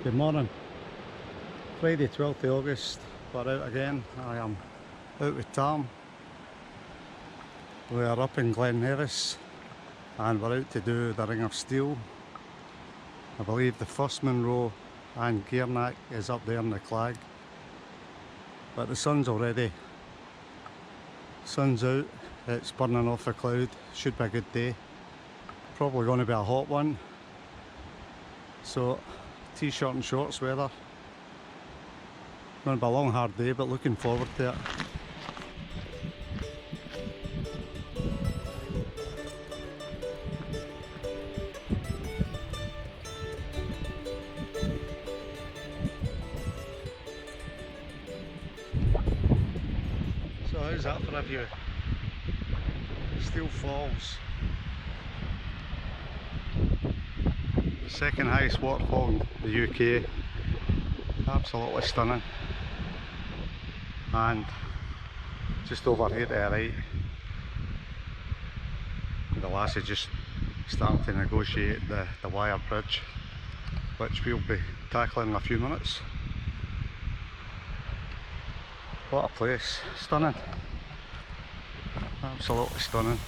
Good morning. Friday 12th of August, we're out again. I am out with Tom. We are up in Glen Nevis and we're out to do the Ring of Steall. I believe the first Monroe and Gearnack is up there in the Clag. But the sun's already, sun's out, it's burning off a cloud, should be a good day. Probably going to be a hot one. So, t-shirt and shorts weather. Going to be a long hard day, but looking forward to it. So how's that for a view? Steall Falls. The second highest waterfall in the UK. Absolutely stunning. And just over here to the right, the lassie just starting to negotiate the wire bridge, which we'll be tackling in a few minutes. What a place, stunning, absolutely stunning.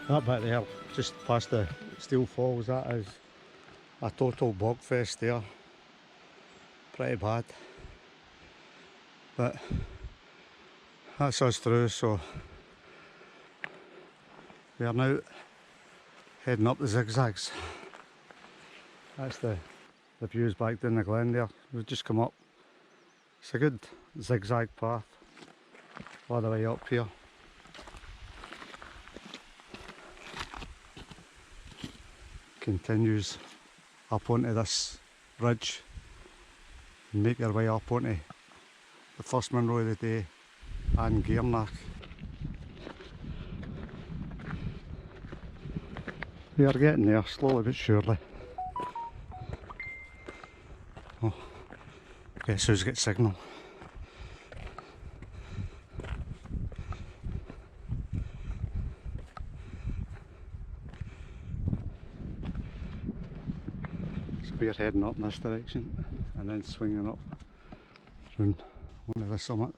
That bit there, just past the Steall Falls, that is a total bog fest there. Pretty bad. But that's us through, so we are now heading up the zigzags. That's the views back down the glen there. We've just come up. It's a good zigzag path all the way up here. Continues up onto this ridge and make your way up onto the first Monroe of the day and Gearnack. We are getting there slowly but surely. Oh, guess who's got signal? We're heading up in this direction and then swinging up round onto the summit.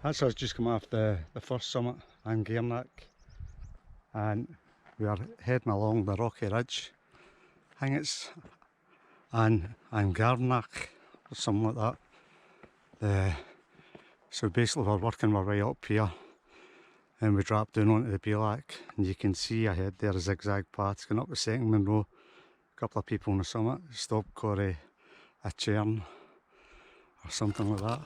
That's us just come off the first summit on Gearneck, and we are heading along the rocky ridge. I think it's on Gearneck or something like that. So basically we're working our way up here and we drop down onto the Bealack, and you can see ahead there a zigzag path going up the second Monroe. A couple of people on the summit stopped for a churn or something like that.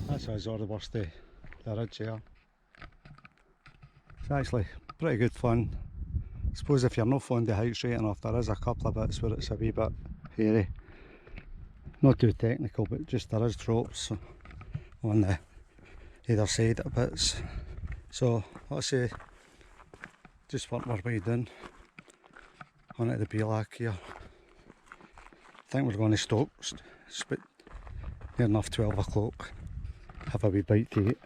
That's us all the worst the ridge here. It's actually pretty good fun. I suppose if you're not fond of heights right enough, there is a couple of bits where it's a wee bit hairy. Not too technical, but just there is drops on the either side of bits. So let's say just work our way down onto the Bealack here. I think we're going to stop. It's about near enough 12 o'clock. Have a wee bite to eat.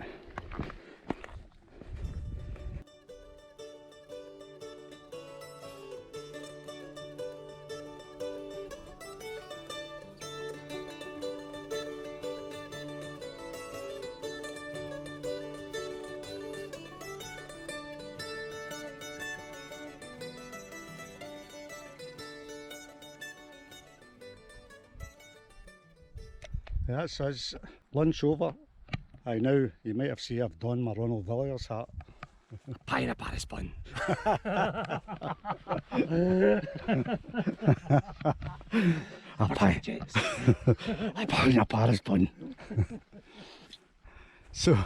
That says lunch over. Aye, now you might have seen I've donned my Ronald Villiers hat. Pie in a Paris bun. A pie. A pie in a Paris bun. So,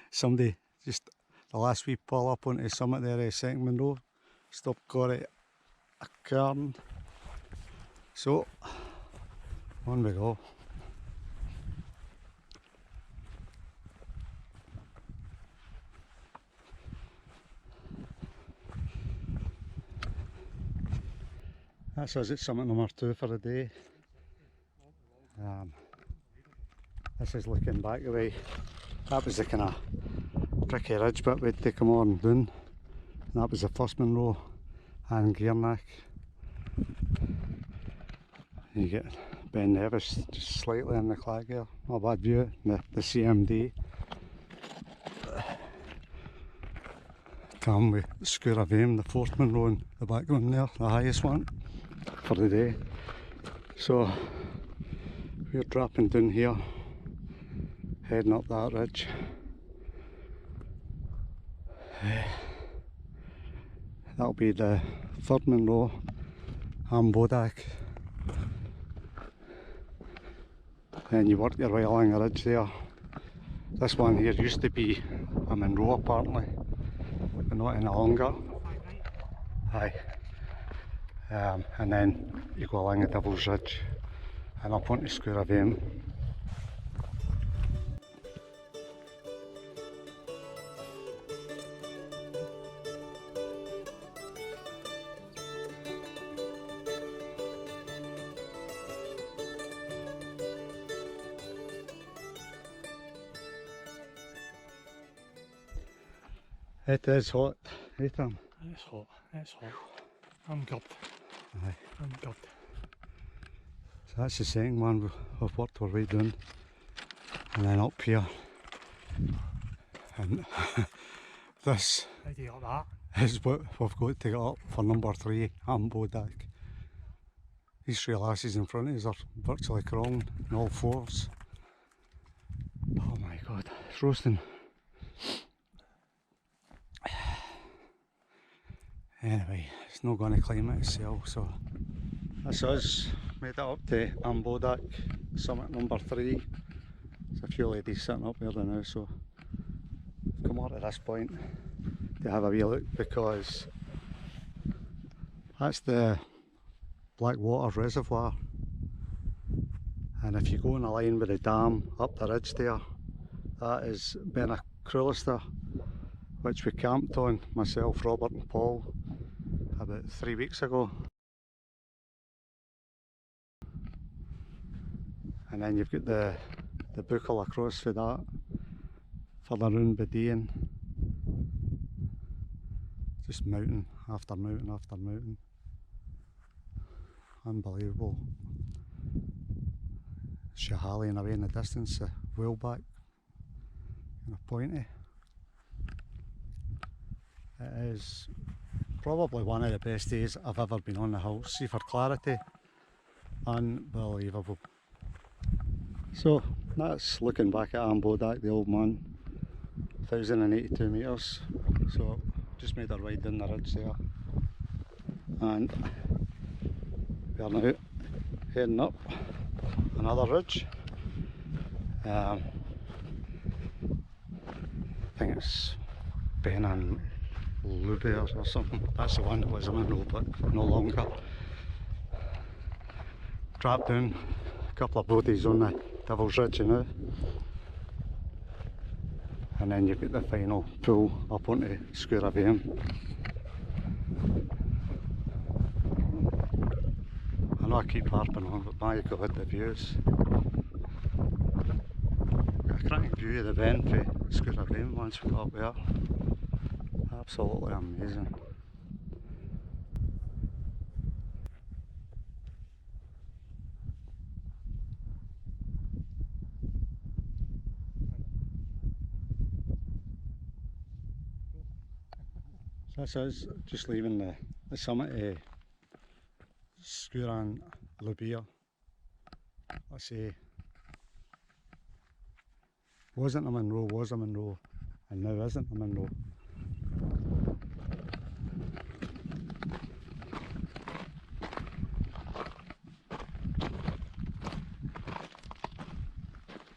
somebody just the last wee pull up onto the summit there, second Monroe, stopped got it a cairn. So, on we go. That's us at summit number 2 for the day. This is looking back the way. That was the kind of tricky ridge bit we'd take them on down. And that was the first Monroe and Gearneck. You get Ben Nevis just slightly in the clag here. Not a bad view. The CMD. Come with Scour of Aim, the fourth Monroe in the background there, the highest one for the day. So we're dropping down here, heading up that ridge. That'll be the third Monroe and Bodak. Then you work your way along the ridge there. This one here used to be a Monroe apparently, but not any longer. Aye. And then you go along the Devil's Ridge and up onto Scour of Aim. It is hot, Ethan. It's hot, it's hot. I'm gobbled. Aye. I'm gobbled. So that's the second one we've worked our way down. And then up here. And this How do you get that? is what we've got to get up for number 3, Bodak. These three lasses in front of us are virtually crawling on all fours. Oh my god, it's roasting. Anyway, it's not going to climb it itself, so that's us made it up to Ambodak, summit number 3. There's a few ladies sitting up there now, so I've come up to this point to have a wee look, because that's the Blackwater Reservoir, and if you go in a line with the dam up the ridge there, that is Benacrulister, which we camped on, myself, Robert and Paul, about 3 weeks ago. And then you've got the buckle across for that, further round Bedean. Just mountain after mountain after mountain. Unbelievable. Shahali away in the distance, the whaleback and a pointy. It is probably one of the best days I've ever been on the hill. See, for clarity, unbelievable. So that's looking back at Ambodak, the old man, 1082 metres. So just made a ride down the ridge there, and we are now heading up another ridge. I think it's Ben and Lubears or something. That's the one that was a Monroe, but no longer. Drop down a couple of bodies on the Devil's Ridge now, and then you've got the final pull up onto Skura Veum. I know I keep harping on, but my god, the views. Got a cracking view of the Ben for Skura Veum once we got up there. Absolutely amazing. So this is just leaving the summit of Skuran Lubir. Let's say, wasn't a Monroe, was a Monroe, and now isn't a Monroe.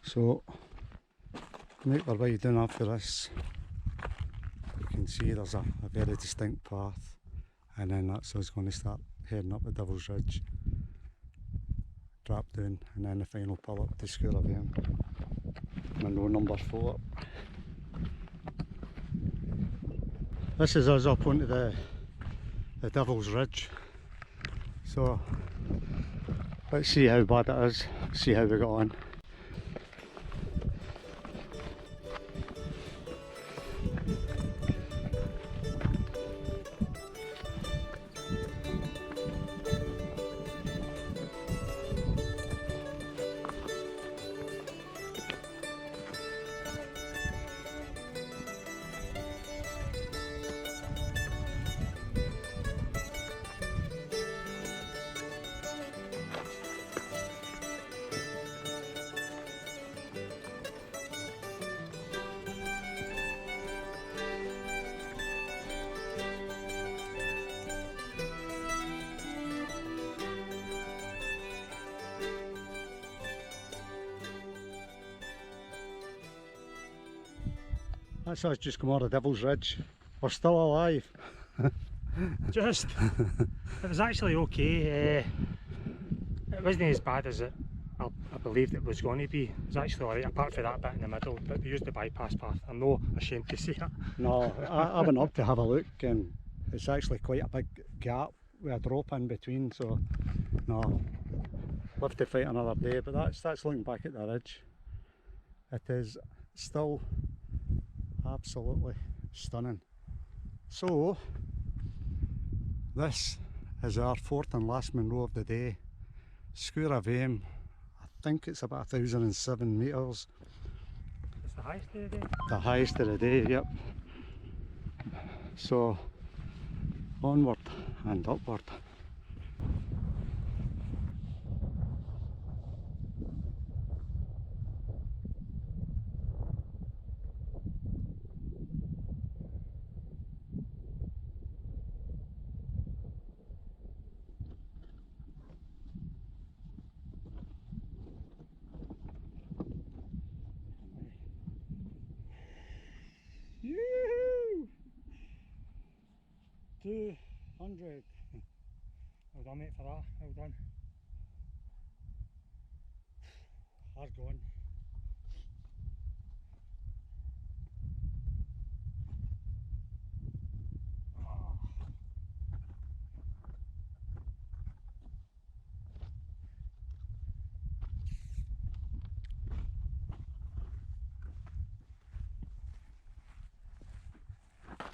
So, make our way down after this. You can see there's a very distinct path, and then that's us going to start heading up the Devil's Ridge, drop down, and then the final pull up to Skura Veum, Monroe number 4. This is us up onto the Devil's Ridge, so let's see how bad it is, see how we got on. That's us just come out of Devil's Ridge. We're still alive. Just, it was actually okay. It wasn't as bad as I believed it was going to be. It was actually alright, apart from that bit in the middle, but we used the bypass path. I'm not ashamed to say it. No, I went up to have a look, and it's actually quite a big gap with a drop in between, so no, we'll have to fight another day. But that's looking back at the ridge. It is still absolutely stunning. So this is our fourth and last Monroe of the day, Skura Veum. I think it's about 1007 metres. It's the highest of the day? The highest of the day, yep. So onward and upward. done, mate, for that. Well done. Hard going.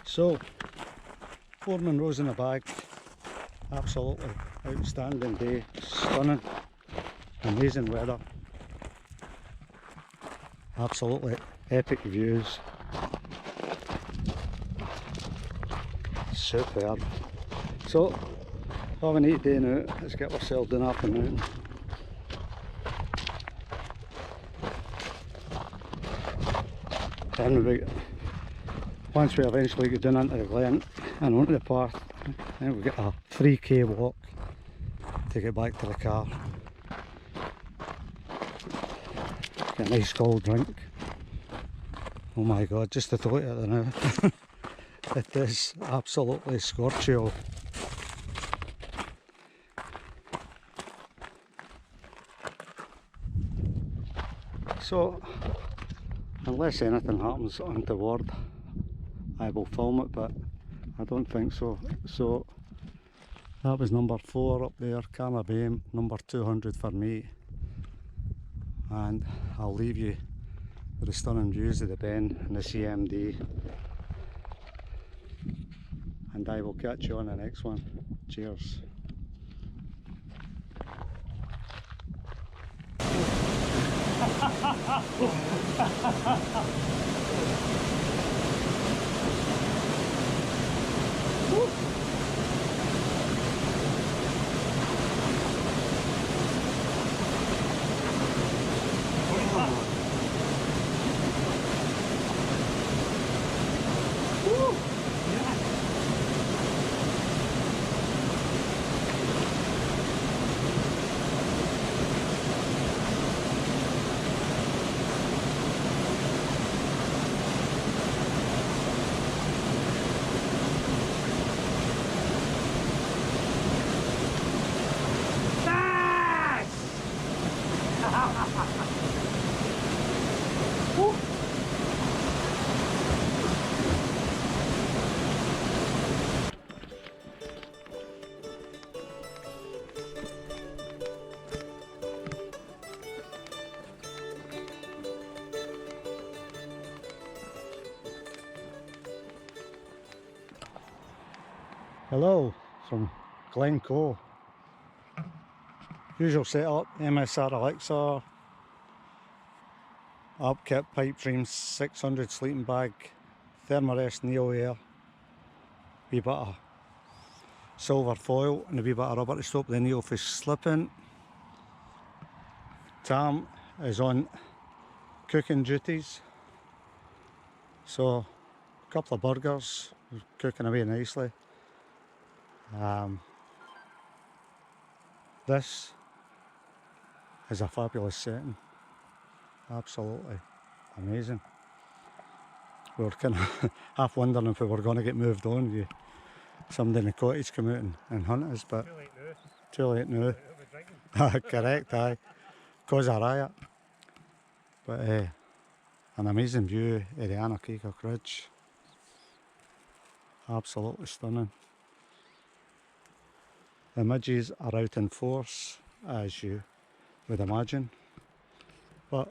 So, 4 Monroes in the bag. Absolutely outstanding day. Stunning. Amazing weather. Absolutely epic views. Superb. So, have a neat day now. Let's get ourselves down up the mountain. Then once we eventually get down into the glen and onto the path, then we'll get a 3k walk to get back to the car. Get a nice cold drink. Oh my god, just the thought of it now. It is absolutely scorchio. So, unless anything happens untoward, I will film it, but I don't think so. So, that was number 4 up there, Carnaby, number 200 for me. And I'll leave you with the stunning views of the Ben and the CMD. And I will catch you on the next one. Cheers. Hello from Glencoe. Usual setup, MSR Elixir, upkit, pipe dreams, 600 sleeping bag, Thermarest Neo Air, wee bit of silver foil and a wee bit of rubber to stop the Neo from slipping. Tam is on cooking duties, so a couple of burgers, cooking away nicely. This is a fabulous setting, absolutely amazing. We were kind of half wondering if we were going to get moved on. Somebody in the cottage come out and hunt us, but too late now. Correct, aye. Cause a riot. But an amazing view of the Anarchica Ridge. Absolutely stunning. The midges are out in force, as you would imagine. But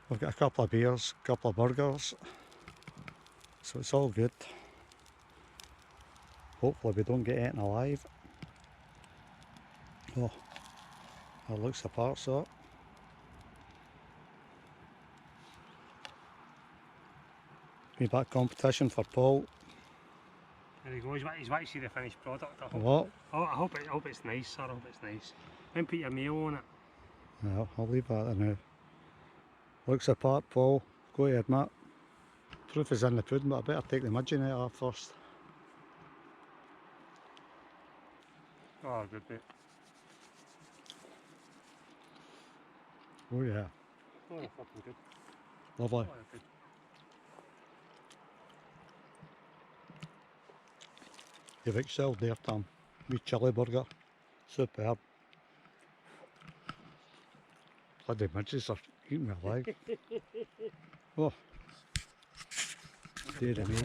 we've got a couple of beers, a couple of burgers, so it's all good. Hopefully we don't get eaten alive. Oh, that looks the part, so. Be back competition for Paul. There he goes, he's about to see the finished product. What? I hope it's nice, sir. I hope it's nice. Then put your mail on it. No, I'll leave that there now. Looks the part, Paul. Go ahead, Matt. Proof is in the pudding, but I better take the midging out of first. Oh, good bit. Oh yeah. Oh, fucking good. Lovely. Oh, good. You've excelled there, Tom. Meat chili burger. Superb. Bloody midges are eating me alive. Oh, dear me.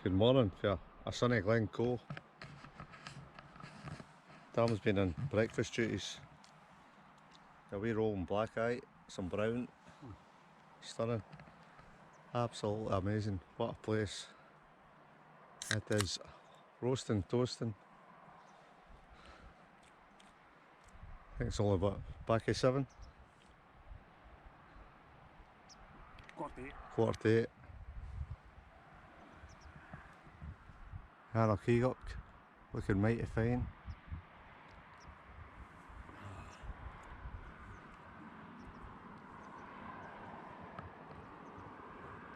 Good morning for a sunny Glencoe. Tom's been on breakfast duties. A wee roll and black eye, some brown. Stunning. Absolutely amazing. What a place. It is. Roasting, toasting. I think it's only about back of 7. Quarter to 8. Hannah Keogh looking mighty fine.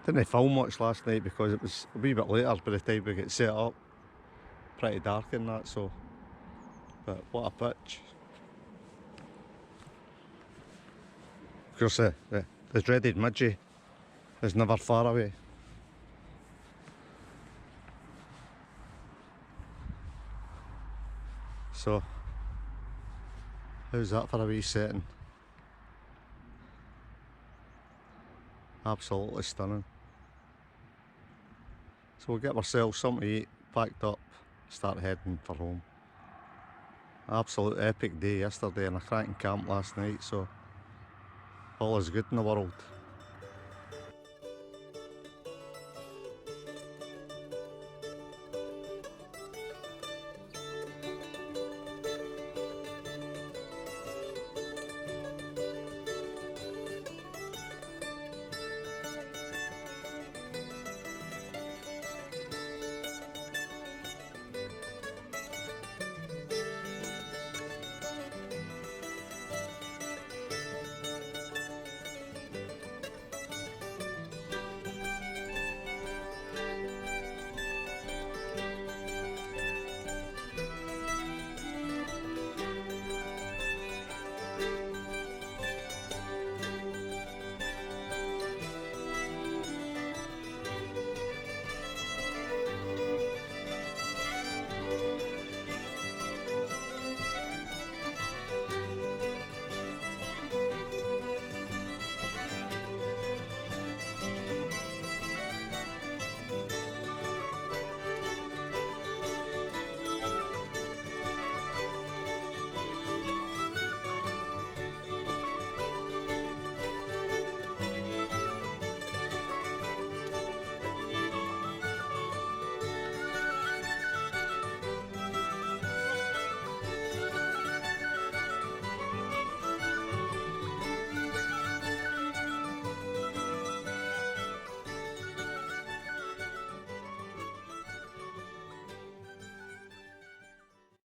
Didn't film much last night because it was a wee bit later by the time we get set up. Pretty dark in that, so. But what a pitch. Of course, the dreaded Midgie is never far away. So, how's that for a wee setting? Absolutely stunning. So we'll get ourselves something to eat, packed up, start heading for home. Absolute epic day yesterday and a cracking camp last night, so all is good in the world.